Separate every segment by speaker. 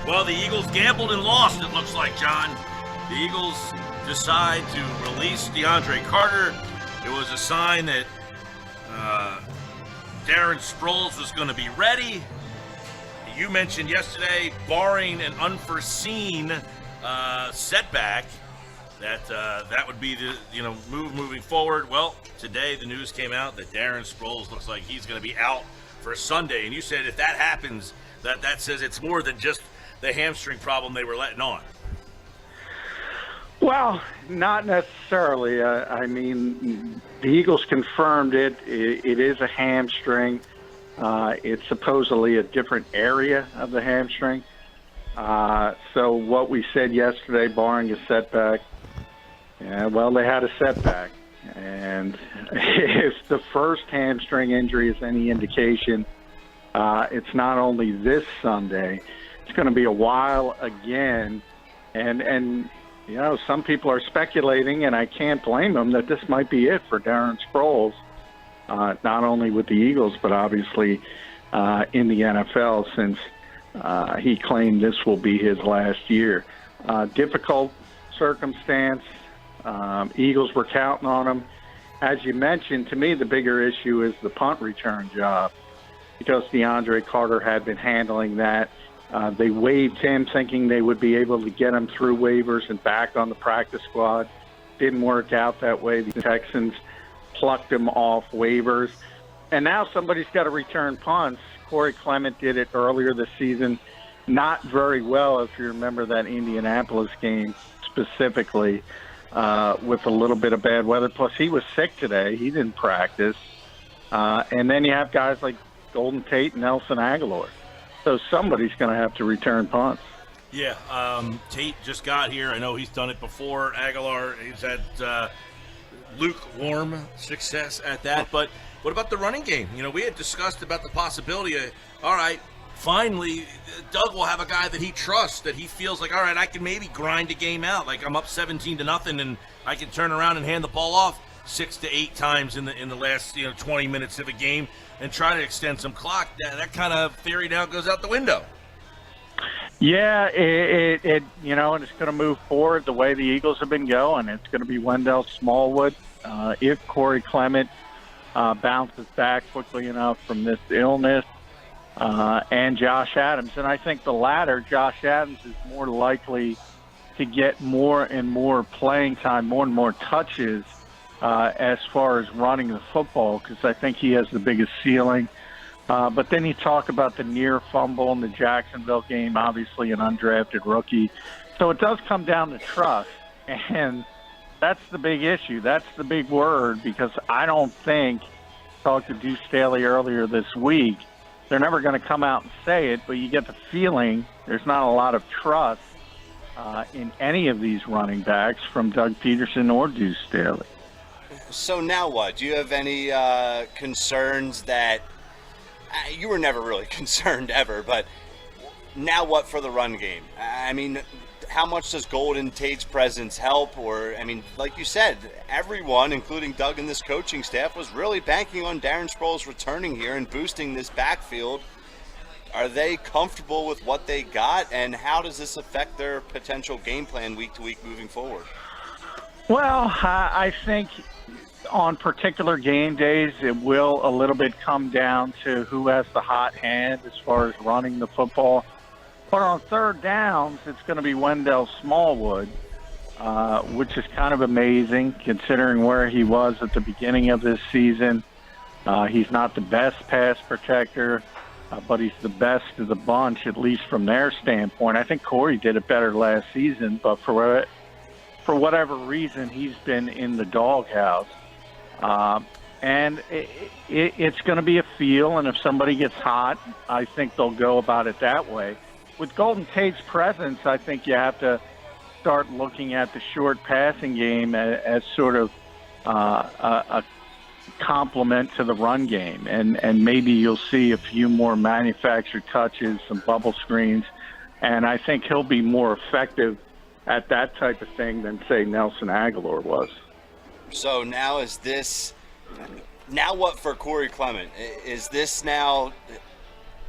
Speaker 1: Well, the Eagles gambled and lost, it looks like, John. The Eagles decide to release DeAndre Carter. It was a sign that Darren Sproles was going to be ready. You mentioned yesterday, barring an unforeseen setback, that would be the move moving forward. Well, today the news came out that Darren Sproles looks like he's going to be out for Sunday, and you said if that happens, that says it's more than just the hamstring problem they were letting on.
Speaker 2: Well, not necessarily. I mean, the Eagles confirmed it. It is a hamstring. It's supposedly a different area of the hamstring. So what we said yesterday, barring a setback, well, they had a setback. And if the first hamstring injury is any indication, it's not only this Sunday, it's going to be a while again. And some people are speculating, and I can't blame them, that this might be it for Darren Sproles, not only with the Eagles, but obviously in the NFL, since he claimed this will be his last year. Difficult circumstance. Eagles were counting on him. As you mentioned, to me, the bigger issue is the punt return job, because DeAndre Carter had been handling that. They waived him thinking they would be able to get him through waivers and back on the practice squad. Didn't work out that way. The Texans plucked him off waivers. And now somebody's got to return punts. Corey Clement did it earlier this season. Not very well, if you remember that Indianapolis game specifically, with a little bit of bad weather. Plus, he was sick today. He didn't practice. And then you have guys like Golden Tate and Nelson Aguilar. So somebody's going to have to return punts.
Speaker 1: Yeah, Tate just got here. I know he's done it before. Aguilar, he's had lukewarm success at that. But what about the running game? We had discussed about the possibility of, all right, finally, Doug will have a guy that he trusts, that he feels like, all right, I can maybe grind a game out. Like, I'm up 17-0, and I can turn around and hand the ball off 6 to 8 times in the last 20 minutes of a game and try to extend some clock. That kind of theory now goes out the window.
Speaker 2: Yeah, and it's going to move forward the way the Eagles have been going. It's going to be Wendell Smallwood. If Corey Clement bounces back quickly enough from this illness, and Josh Adams. And I think the latter, Josh Adams, is more likely to get more and more playing time, more and more touches as far as running the football, because I think he has the biggest ceiling. But then you talk about the near fumble in the Jacksonville game, obviously an undrafted rookie. So it does come down to trust, and that's the big issue. That's the big word, because I don't think, talked to Deuce Staley earlier this week, they're never going to come out and say it, but you get the feeling there's not a lot of trust in any of these running backs from Doug Peterson or Deuce Staley.
Speaker 3: So now what? Do you have any concerns that you were never really concerned ever, but now what for the run game? I mean, how much does Golden Tate's presence help? Or, I mean, like you said, everyone, including Doug and this coaching staff, was really banking on Darren Sproles returning here and boosting this backfield. Are they comfortable with what they got, and how does this affect their potential game plan week to week moving forward?
Speaker 2: Well, I think on particular game days, it will a little bit come down to who has the hot hand as far as running the football. But on third downs, it's going to be Wendell Smallwood, which is kind of amazing considering where he was at the beginning of this season. He's not the best pass protector, but he's the best of the bunch, at least from their standpoint. I think Corey did it better last season, but for whatever reason, he's been in the doghouse. And it's going to be a feel, and if somebody gets hot, I think they'll go about it that way. With Golden Tate's presence, I think you have to start looking at the short passing game as sort of a complement to the run game, and maybe you'll see a few more manufactured touches, some bubble screens, and I think he'll be more effective at that type of thing than, say, Nelson Aguilar was.
Speaker 3: So now now what for Corey Clement? Is this now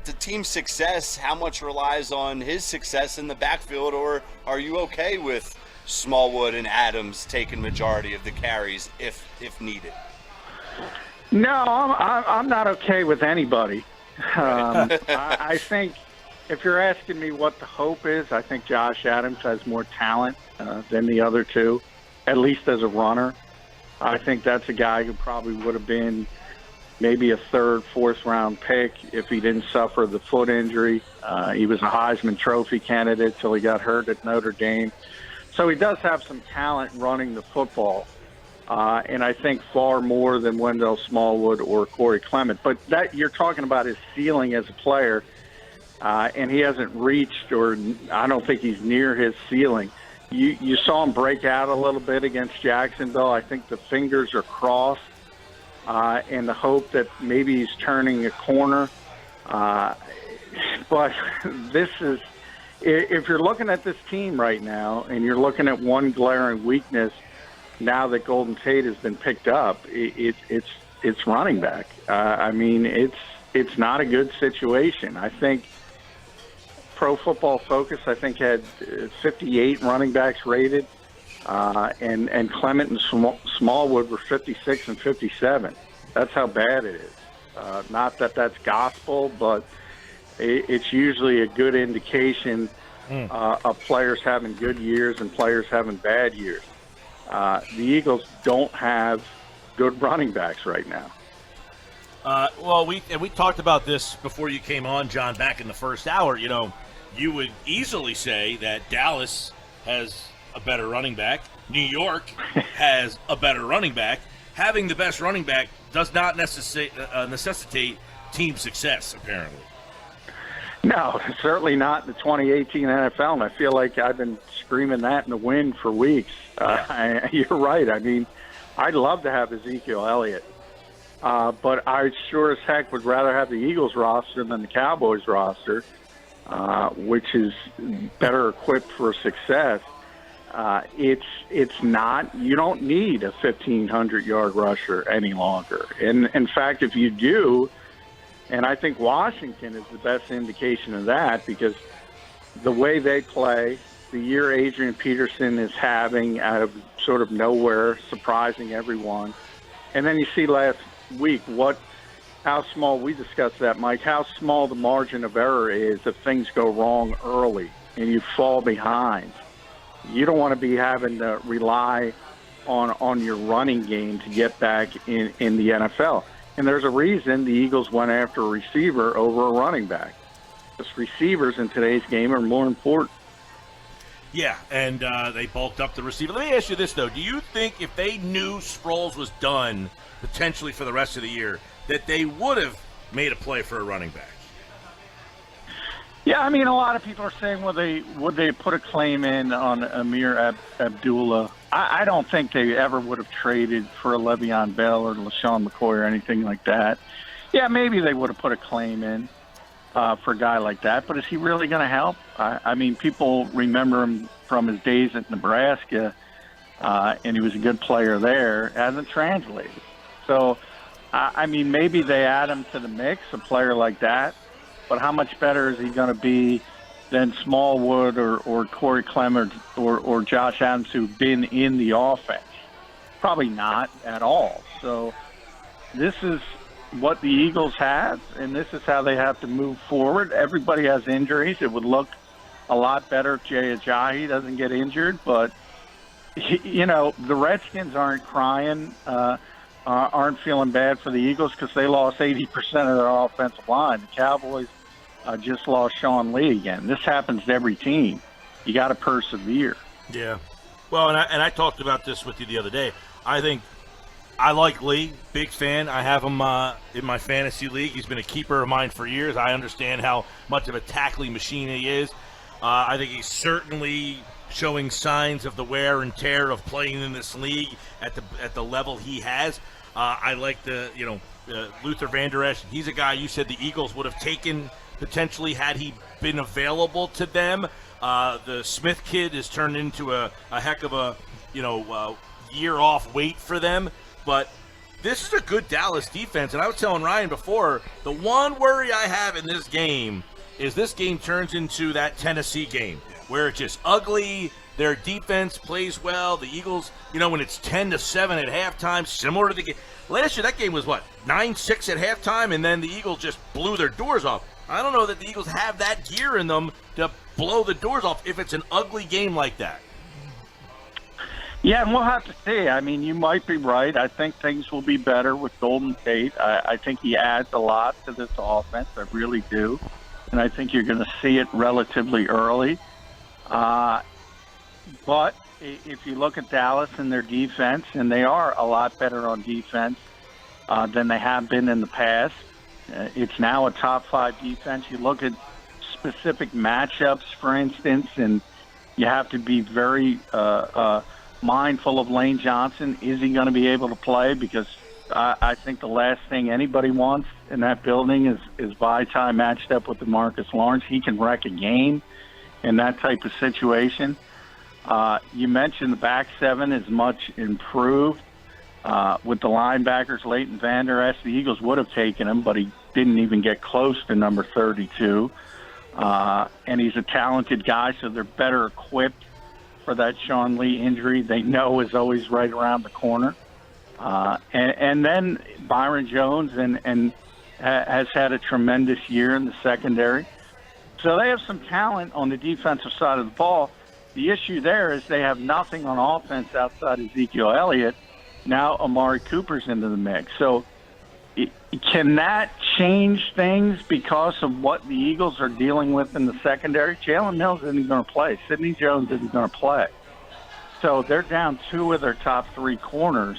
Speaker 3: the team's success, how much relies on his success in the backfield, or are you okay with Smallwood and Adams taking majority of the carries if needed?
Speaker 2: No, I'm not okay with anybody. I think if you're asking me what the hope is, I think Josh Adams has more talent than the other two, at least as a runner. I think that's a guy who probably would have been maybe a third, fourth-round pick if he didn't suffer the foot injury. He was a Heisman Trophy candidate till he got hurt at Notre Dame. So he does have some talent running the football, and I think far more than Wendell Smallwood or Corey Clement. But that you're talking about his ceiling as a player, and he hasn't reached, or I don't think he's near his ceiling. You saw him break out a little bit against Jacksonville. I think the fingers are crossed, and the hope that maybe he's turning a corner. But this is, if you're looking at this team right now and you're looking at one glaring weakness now that Golden Tate has been picked up, it's running back. I mean, it's not a good situation. I think Pro Football Focus, I think, had 58 running backs rated, and Clement and Smallwood were 56 and 57. That's how bad it is. Not that that's gospel, but it's usually a good indication of players having good years and players having bad years. The Eagles don't have good running backs right now.
Speaker 1: Well, we talked about this before you came on, John, back in the first hour. You know, you would easily say that Dallas has a better running back. New York has a better running back. Having the best running back does not necessitate team success, apparently.
Speaker 2: No, certainly not in the 2018 NFL, and I feel like I've been screaming that in the wind for weeks. You're right. I mean, I'd love to have Zico Elliot, but I sure as heck would rather have the Eagles roster than the Cowboys roster, which is better equipped for success. It's not, you don't need a 1,500-yard rusher any longer. And in fact, if you do, and I think Washington is the best indication of that, because the way they play, the year Adrian Peterson is having out of sort of nowhere, surprising everyone. And then you see last week how small, we discussed that, Mike, how small the margin of error is if things go wrong early and you fall behind. You don't want to be having to rely on your running game to get back in the NFL. And there's a reason the Eagles went after a receiver over a running back. Because receivers in today's game are more important.
Speaker 1: Yeah, and they bulked up the receiver. Let me ask you this, though. Do you think if they knew Sproles was done potentially for the rest of the year, that they would have made a play for a running back?
Speaker 2: Yeah, I mean, a lot of people are saying, would they put a claim in on Ameer Abdullah? I don't think they ever would have traded for a Le'Veon Bell or LaShawn McCoy or anything like that. Yeah, maybe they would have put a claim in for a guy like that, but is he really going to help? I mean, people remember him from his days at Nebraska, and he was a good player there. It hasn't translated. So, I mean, maybe they add him to the mix, a player like that. But how much better is he going to be than Smallwood or Corey Clement or Josh Adams, who've been in the offense? Probably not at all. So this is what the Eagles have, and this is how they have to move forward. Everybody has injuries. It would look a lot better if Jay Ajayi doesn't get injured. But, you know, the Redskins aren't crying, aren't feeling bad for the Eagles because they lost 80% of their offensive line. The Cowboys just lost Sean Lee again. This happens to every team. You got to persevere.
Speaker 1: Yeah. Well, and I talked about this with you the other day. I think I like Lee, big fan. I have him in my fantasy league. He's been a keeper of mine for years. I understand how much of a tackling machine he is. I think he's certainly showing signs of the wear and tear of playing in this league at the level he has. I like Luther Van Der Esch. He's a guy you said the Eagles would have taken potentially had he been available to them. The Smith kid has turned into a heck of a year off wait for them. But this is a good Dallas defense. And I was telling Ryan before, the one worry I have in this game is this game turns into that Tennessee game where it's just ugly. Their defense plays well. The Eagles, when it's 10-7 at halftime, similar to the game. Last year, that game was, 9-6 at halftime, and then the Eagles just blew their doors off. I don't know that the Eagles have that gear in them to blow the doors off if it's an ugly game like that.
Speaker 2: Yeah, and we'll have to see. I mean, you might be right. I think things will be better with Golden Tate. I think he adds a lot to this offense. I really do. And I think you're going to see it relatively early. But if you look at Dallas and their defense, and they are a lot better on defense than they have been in the past. It's now a top 5 defense. You look at specific matchups, for instance, and you have to be very mindful of Lane Johnson. Is he going to be able to play? Because I think the last thing anybody wants in that building is Vaitai matched up with DeMarcus Lawrence. He can wreck a game in that type of situation. You mentioned the back seven is much improved. With the linebackers, Leighton Vander Esch, the Eagles would have taken him, but he didn't even get close to number 32. And he's a talented guy, so they're better equipped for that Sean Lee injury they know is always right around the corner. And then Byron Jones and has had a tremendous year in the secondary. So they have some talent on the defensive side of the ball. The issue there is they have nothing on offense outside of Zico Elliot. Now Amari Cooper's into the mix. So can that change things because of what the Eagles are dealing with in the secondary? Jalen Mills isn't going to play. Sidney Jones isn't going to play. So they're down 2 of their top 3 corners.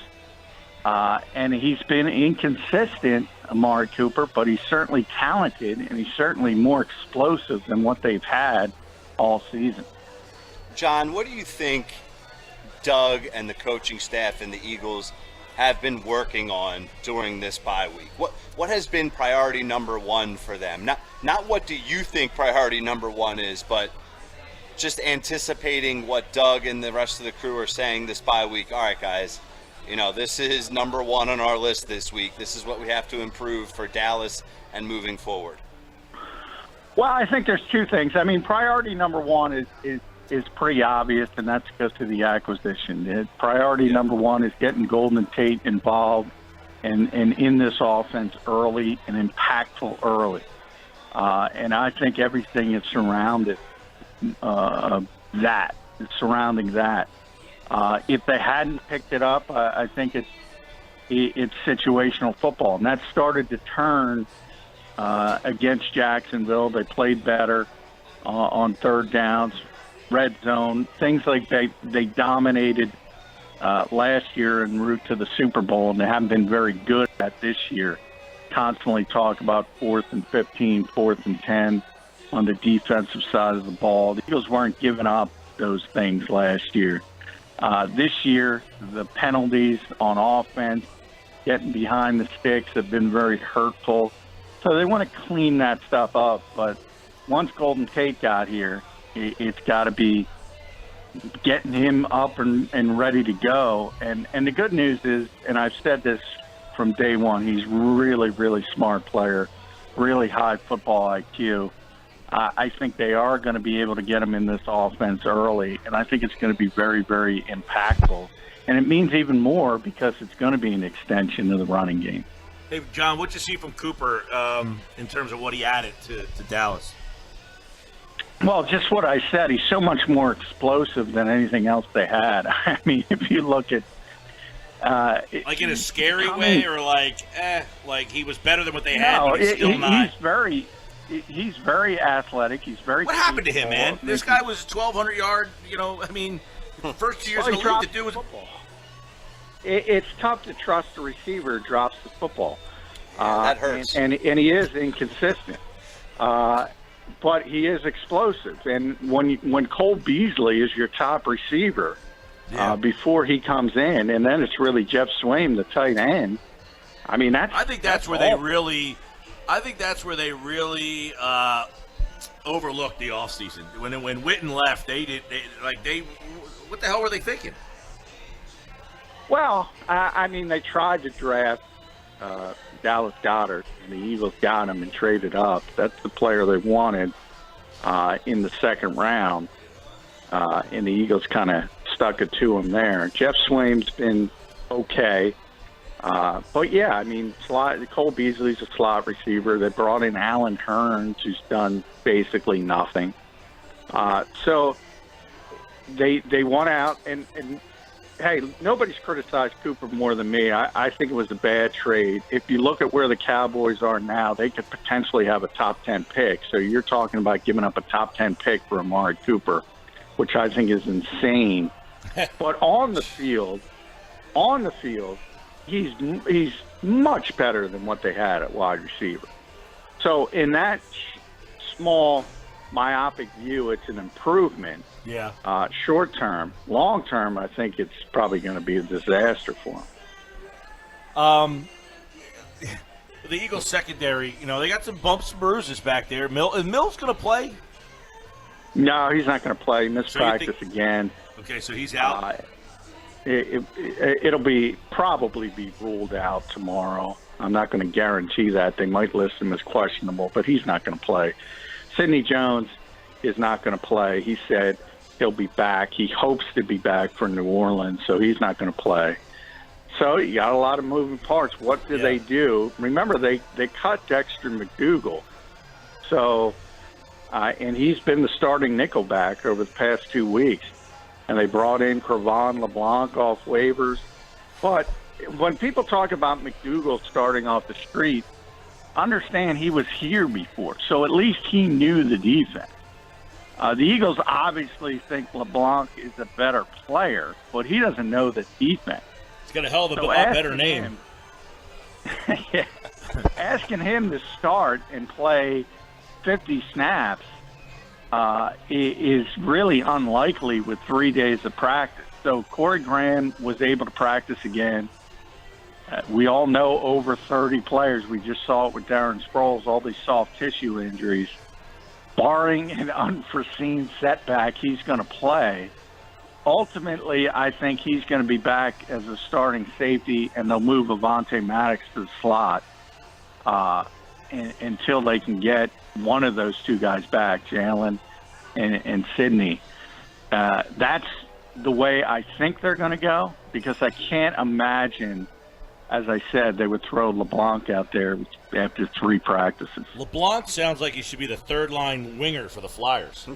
Speaker 2: And he's been inconsistent, Amari Cooper, but he's certainly talented, and he's certainly more explosive than what they've had all season.
Speaker 3: John, what do you think Doug and the coaching staff and the Eagles have been working on during this bye week? What has been priority number 1 for them? Not what do you think priority number 1 is, but just anticipating what Doug and the rest of the crew are saying this bye week. All right, guys, this is number 1 on our list this week. This is what we have to improve for Dallas and moving forward.
Speaker 2: Well, I think there's 2 things. I mean, priority number 1 is pretty obvious, and that's because of the acquisition. Priority number 1 is getting Golden Tate involved and in this offense early and impactful early. And I think everything is surrounding that. If they hadn't picked it up, I think it's situational football, and that started to turn against Jacksonville. They played better on third downs, red zone, things like they dominated last year en route to the Super Bowl, and they haven't been very good at this year. Constantly talk about 4th and 15, 4th and 10 on the defensive side of the ball. The Eagles weren't giving up those things last year. This year, the penalties on offense, getting behind the sticks, have been very hurtful. So they want to clean that stuff up. But once Golden Tate got here, it's got to be getting him up and ready to go. And the good news is, and I've said this from day one, he's really, really smart player, really high football IQ. I think they are going to be able to get him in this offense early, and I think it's going to be very, very impactful. And it means even more because it's going to be an extension of the running game.
Speaker 1: Hey, John, what'd you see from Cooper in terms of what he added to Dallas?
Speaker 2: Well, just what I said. He's so much more explosive than anything else they had. I mean, if you look at
Speaker 1: like in a scary way, or like he was better than what they had, but he's still not.
Speaker 2: He's very athletic. He's very.
Speaker 1: What happened to him, man? This guy was 1,200 yard. I mean, first 2 years in the league, the dude was.
Speaker 2: It's tough to trust a receiver who drops the football.
Speaker 3: That hurts.
Speaker 2: And he is inconsistent. But he is explosive. And when Cole Beasley is your top receiver before he comes in, and then it's really Jeff Swaim, the tight end. I mean, I think that's where they really overlooked the offseason. When Witten left, they what the hell were they thinking? Well, I mean, they tried to draft Dallas Goedert, and the Eagles got him and traded up. That's the player they wanted in the second round, and the Eagles kind of stuck it to him there. Jeff Swaim's been okay. But, yeah, I mean, Cole Beasley's a slot receiver. They brought in Alan Hearns, who's done basically nothing. So they won out, and hey, nobody's criticized Cooper more than me. I think it was a bad trade. If you look at where the Cowboys are now, they could potentially have a top 10 pick. So you're talking about giving up a top 10 pick for Amari Cooper, which I think is insane. But on the field, he's much better than what they had at wide receiver. So in that small myopic view, it's an improvement.
Speaker 1: Yeah.
Speaker 2: Short term. Long term, I think it's probably going to be a disaster for him.
Speaker 1: The Eagles secondary, they got some bumps and bruises back there. Is Mills going to play?
Speaker 2: No, he's not going to play. Missed practice again.
Speaker 1: Okay, so he's out.
Speaker 2: It'll probably be ruled out tomorrow. I'm not going to guarantee that. They might list him as questionable, but he's not going to play. Sidney Jones is not going to play. He said he'll be back. He hopes to be back for New Orleans, so he's not going to play. So you got a lot of moving parts. What do they do? Remember, they cut Dexter McDougal. So, and he's been the starting nickelback over the past 2 weeks. And they brought in Cre'Von LeBlanc off waivers. But when people talk about McDougal starting off the street, understand he was here before. So at least he knew the defense. The Eagles obviously think LeBlanc is a better player, but he doesn't know the defense.
Speaker 1: He's got a hell of a lot better name.
Speaker 2: Yeah, asking him to start and play 50 snaps is really unlikely with 3 days of practice. So Corey Graham was able to practice again. We all know over 30 players. We just saw it with Darren Sproles, all these soft tissue injuries. Barring an unforeseen setback, he's going to play. Ultimately, I think he's going to be back as a starting safety, and they'll move Avonte Maddox to the slot until they can get one of those two guys back, Jalen and Sidney. That's the way I think they're going to go, because I can't imagine, as I said, they would throw LeBlanc out there after 3 practices.
Speaker 1: LeBlanc sounds like he should be the third-line winger for the Flyers.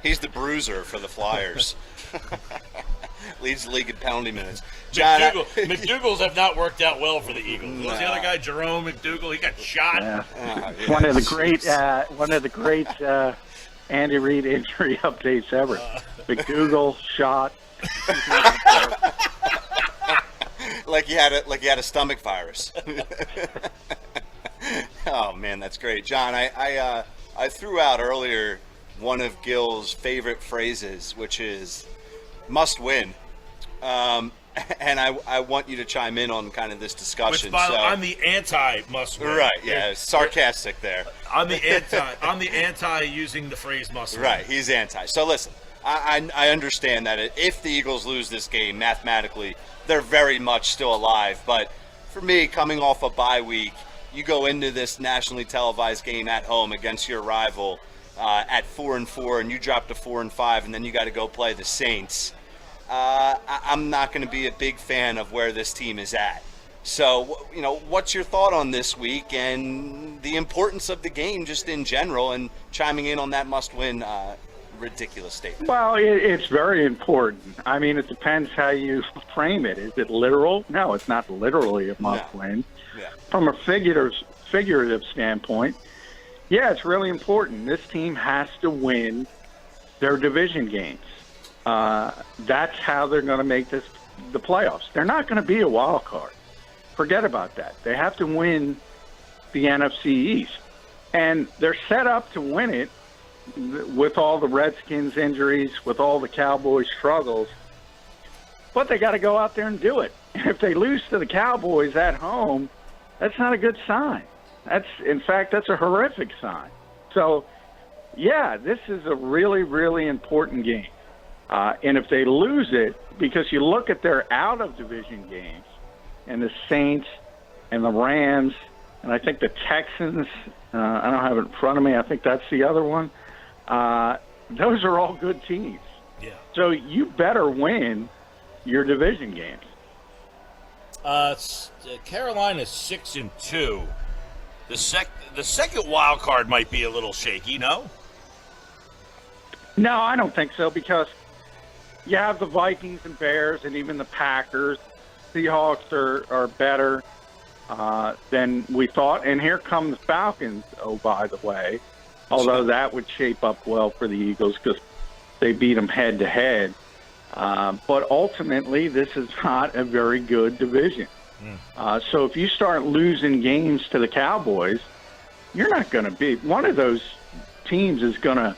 Speaker 3: He's the bruiser for the Flyers. Leads the league in penalty minutes. John,
Speaker 1: McDougal's have not worked out well for the Eagles. What was the other guy, Jerome McDougal? He got shot.
Speaker 2: Yeah. One of the great Andy Reid injury updates ever. McDougal shot.
Speaker 3: like he had a stomach virus. Oh man, that's great, John. I threw out earlier one of Gil's favorite phrases, which is "must win," and I want you to chime in on kind of this discussion.
Speaker 1: Which, by the way, I'm the anti-must win.
Speaker 3: Right? Yeah, sarcastic there.
Speaker 1: I'm the anti using the phrase "must win."
Speaker 3: Right, he's anti. So listen, I understand that if the Eagles lose this game, mathematically, they're very much still alive. But for me, coming off a bye week, you go into this nationally televised game at home against your rival at 4-4, and you drop to 4-5, and then you got to go play the Saints. I'm not going to be a big fan of where this team is at. So, what's your thought on this week and the importance of the game just in general, and chiming in on that must-win ridiculous statement?
Speaker 2: Well, it's very important. I mean, it depends how you frame it. Is it literal? No, it's not literally a must-win.
Speaker 3: Yeah.
Speaker 2: From a figurative standpoint, yeah, it's really important. This team has to win their division games. That's how they're going to make the playoffs. They're not going to be a wild card. Forget about that. They have to win the NFC East. And they're set up to win it with all the Redskins injuries, with all the Cowboys struggles. But they got to go out there and do it. If they lose to the Cowboys at home, that's not a good sign. In fact, that's a horrific sign. So, yeah, this is a really, really important game. And if they lose it, because you look at their out-of-division games, and the Saints and the Rams, and I think the Texans, I don't have it in front of me, I think that's the other one, those are all good teams.
Speaker 1: Yeah.
Speaker 2: So you better win your division games.
Speaker 1: Carolina's 6-2. The second wild card might be a little shaky, no?
Speaker 2: No, I don't think so, because you have the Vikings and Bears and even the Packers. Seahawks are better than we thought. And here come the Falcons, oh, by the way, although that would shape up well for the Eagles because they beat them head-to-head. But ultimately, this is not a very good division. So if you start losing games to the Cowboys, you're not going to be – one of those teams is going to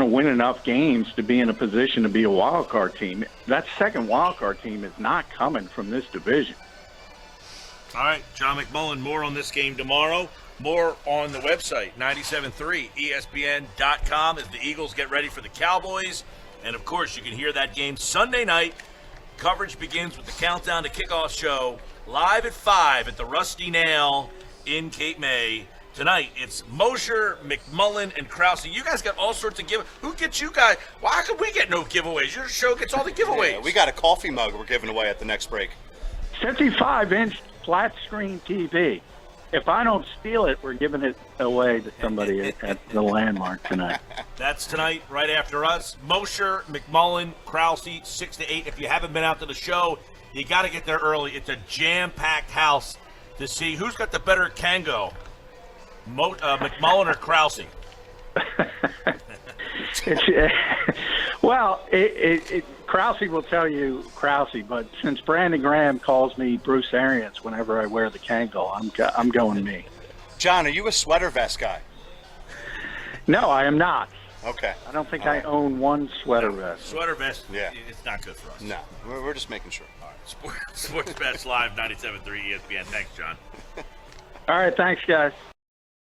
Speaker 2: win enough games to be in a position to be a wild card team. That second wild card team is not coming from this division.
Speaker 1: All right, John McMullen, more on this game tomorrow. More on the website, 97.3 ESPN.com, as the Eagles get ready for the Cowboys. And, of course, you can hear that game Sunday night. Coverage begins with the Countdown to Kickoff show live at 5 at the Rusty Nail in Cape May. Tonight, it's Mosher, McMullen, and Krause. You guys got all sorts of giveaways. Who gets you guys? Why could we get no giveaways? Your show gets all the giveaways.
Speaker 3: Yeah, we got a coffee mug we're giving away at the next break.
Speaker 2: 55-inch flat screen TV. If I don't steal it, we're giving it away to somebody at the Landmark tonight.
Speaker 1: That's tonight, right after us. Mosher, McMullen, Krause, 6 to 8. If you haven't been out to the show, you got to get there early. It's a jam-packed house to see who's got the better Kango, McMullen or Krause.
Speaker 2: Well, Krause will tell you Krause, but since Brandon Graham calls me Bruce Arians whenever I wear the Kangol, I'm going me.
Speaker 3: John, are you a sweater vest guy?
Speaker 2: No, I am not.
Speaker 3: Okay.
Speaker 2: I don't think I own one sweater vest.
Speaker 1: Sweater vest,
Speaker 3: yeah,
Speaker 1: it's not good for us.
Speaker 3: No, we're just making sure.
Speaker 1: All right, Sports Bets Live, 97.3 ESPN. Thanks, John.
Speaker 2: All right, thanks, guys.